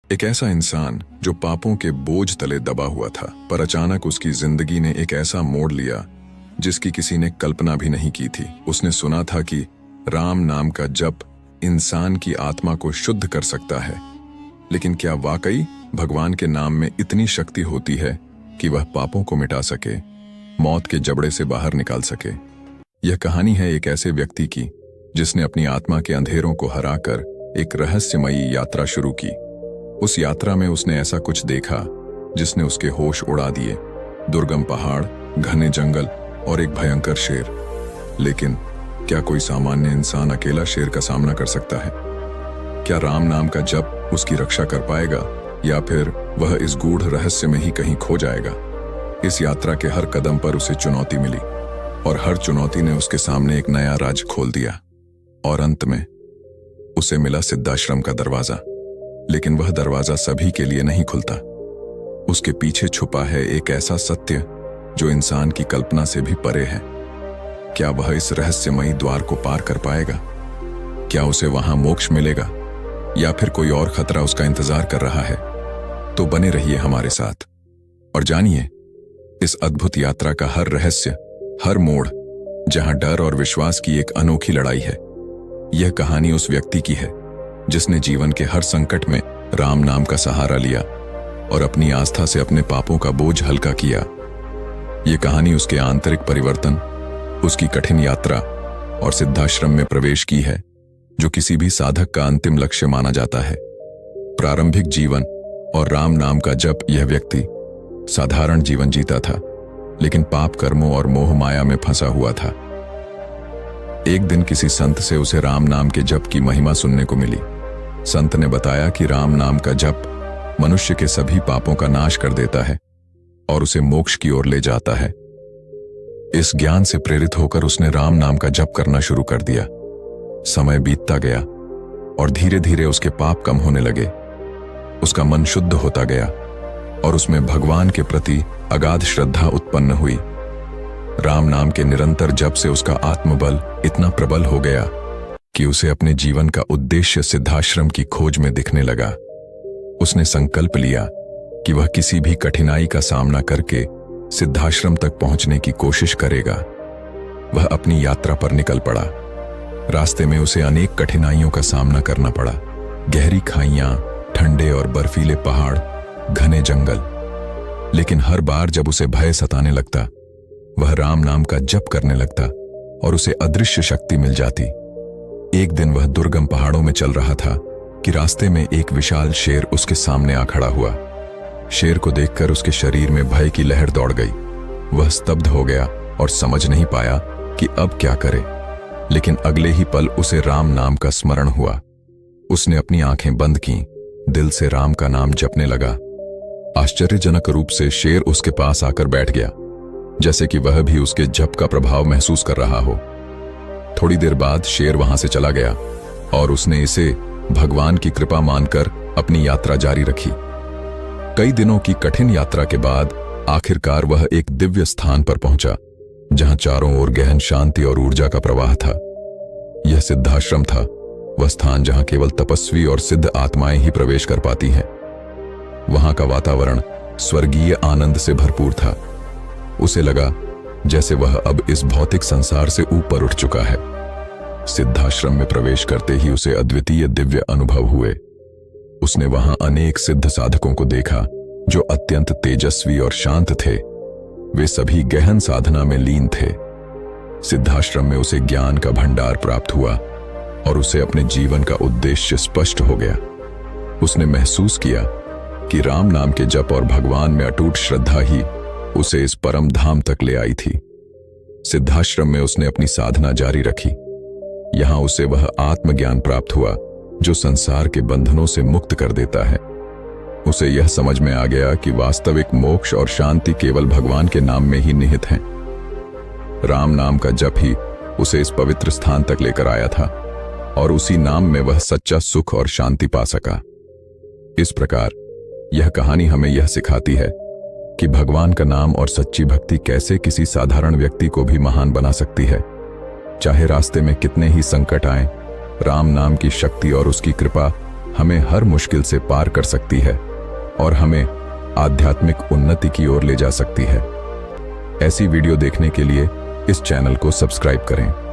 एक ऐसा इंसान जो पापों के बोझ तले दबा हुआ था, पर अचानक उसकी जिंदगी ने एक ऐसा मोड़ लिया जिसकी किसी ने कल्पना भी नहीं की थी। उसने सुना था कि राम नाम का जप इंसान की आत्मा को शुद्ध कर सकता है, लेकिन क्या वाकई भगवान के नाम में इतनी शक्ति होती है कि वह पापों को मिटा सके, मौत के जबड़े से बाहर निकाल सके? यह कहानी है एक ऐसे व्यक्ति की जिसने अपनी आत्मा के अंधेरों को हराकर एक रहस्यमयी यात्रा शुरू की। उस यात्रा में उसने ऐसा कुछ देखा जिसने उसके होश उड़ा दिए। दुर्गम पहाड़, घने जंगल और एक भयंकर शेर। लेकिन क्या कोई सामान्य इंसान अकेला शेर का सामना कर सकता है? क्या राम नाम का जप उसकी रक्षा कर पाएगा, या फिर वह इस गूढ़ रहस्य में ही कहीं खो जाएगा? इस यात्रा के हर कदम पर उसे चुनौती मिली, और हर चुनौती ने उसके सामने एक नया राज खोल दिया। और अंत में उसे मिला सिद्धाश्रम का दरवाजा। लेकिन वह दरवाजा सभी के लिए नहीं खुलता। उसके पीछे छुपा है एक ऐसा सत्य जो इंसान की कल्पना से भी परे है। क्या वह इस रहस्यमयी द्वार को पार कर पाएगा? क्या उसे वहां मोक्ष मिलेगा, या फिर कोई और खतरा उसका इंतजार कर रहा है? तो बने रहिए हमारे साथ और जानिए इस अद्भुत यात्रा का हर रहस्य, हर मोड़, जहां डर और विश्वास की एक अनोखी लड़ाई है। यह कहानी उस व्यक्ति की है जिसने जीवन के हर संकट में राम नाम का सहारा लिया और अपनी आस्था से अपने पापों का बोझ हल्का किया। यह कहानी उसके आंतरिक परिवर्तन, उसकी कठिन यात्रा और सिद्धाश्रम में प्रवेश की है, जो किसी भी साधक का अंतिम लक्ष्य माना जाता है। प्रारंभिक जीवन और राम नाम का जप। यह व्यक्ति साधारण जीवन जीता था, लेकिन पाप कर्मों और मोह माया में फंसा हुआ था। एक दिन किसी संत से उसे राम नाम के जप की महिमा सुनने को मिली। संत ने बताया कि राम नाम का जप मनुष्य के सभी पापों का नाश कर देता है और उसे मोक्ष की ओर ले जाता है। इस ज्ञान से प्रेरित होकर उसने राम नाम का जप करना शुरू कर दिया। समय बीतता गया और धीरे धीरे उसके पाप कम होने लगे। उसका मन शुद्ध होता गया और उसमें भगवान के प्रति अगाध श्रद्धा उत्पन्न हुई। राम नाम के निरंतर जप से उसका आत्मबल इतना प्रबल हो गया कि उसे अपने जीवन का उद्देश्य सिद्धाश्रम की खोज में दिखने लगा। उसने संकल्प लिया कि वह किसी भी कठिनाई का सामना करके सिद्धाश्रम तक पहुंचने की कोशिश करेगा। वह अपनी यात्रा पर निकल पड़ा। रास्ते में उसे अनेक कठिनाइयों का सामना करना पड़ा। गहरी खाइयां, ठंडे और बर्फीले पहाड़, घने जंगल। लेकिन हर बार जब उसे भय सताने लगता, वह राम नाम का जप करने लगता और उसे अदृश्य शक्ति मिल जाती। एक दिन वह दुर्गम पहाड़ों में चल रहा था कि रास्ते में एक विशाल शेर उसके सामने आ खड़ा हुआ। शेर को देखकर उसके शरीर में भय की लहर दौड़ गई। वह स्तब्ध हो गया और समझ नहीं पाया कि अब क्या करे। लेकिन अगले ही पल उसे राम नाम का स्मरण हुआ। उसने अपनी आंखें बंद की, दिल से राम का नाम जपने लगा। आश्चर्यजनक रूप से शेर उसके पास आकर बैठ गया, जैसे कि वह भी उसके जप का प्रभाव महसूस कर रहा हो। थोड़ी देर बाद शेर वहां से चला गया और उसने इसे भगवान की कृपा मानकर अपनी यात्रा जारी रखी। कई दिनों की कठिन यात्रा के बाद आखिरकार वह एक दिव्य स्थान पर पहुंचा, जहां चारों ओर गहन शांति और ऊर्जा का प्रवाह था। यह सिद्धाश्रम था, वह स्थान जहां केवल तपस्वी और सिद्ध आत्माएं ही प्रवेश कर पाती हैं। वहां का वातावरण स्वर्गीय आनंद से भरपूर था। उसे लगा जैसे वह अब इस भौतिक संसार से ऊपर उठ चुका है। सिद्धाश्रम में प्रवेश करते ही उसे अद्वितीय दिव्य अनुभव हुए। उसने वहां अनेक सिद्ध साधकों को देखा जो अत्यंत तेजस्वी और शांत थे। वे सभी गहन साधना में लीन थे। सिद्धाश्रम में उसे ज्ञान का भंडार प्राप्त हुआ और उसे अपने जीवन का उद्देश्य स्पष्ट हो गया। उसने महसूस किया कि राम नाम के जप और भगवान में अटूट श्रद्धा ही उसे इस परम धाम तक ले आई थी। सिद्धाश्रम में उसने अपनी साधना जारी रखी। यहां उसे वह आत्मज्ञान प्राप्त हुआ जो संसार के बंधनों से मुक्त कर देता है। उसे यह समझ में आ गया कि वास्तविक मोक्ष और शांति केवल भगवान के नाम में ही निहित हैं। राम नाम का जप ही उसे इस पवित्र स्थान तक लेकर आया था और उसी नाम में वह सच्चा सुख और शांति पा सका। इस प्रकार यह कहानी हमें यह सिखाती है कि भगवान का नाम और सच्ची भक्ति कैसे किसी साधारण व्यक्ति को भी महान बना सकती है। चाहे रास्ते में कितने ही संकट आए, राम नाम की शक्ति और उसकी कृपा हमें हर मुश्किल से पार कर सकती है और हमें आध्यात्मिक उन्नति की ओर ले जा सकती है। ऐसी वीडियो देखने के लिए इस चैनल को सब्सक्राइब करें।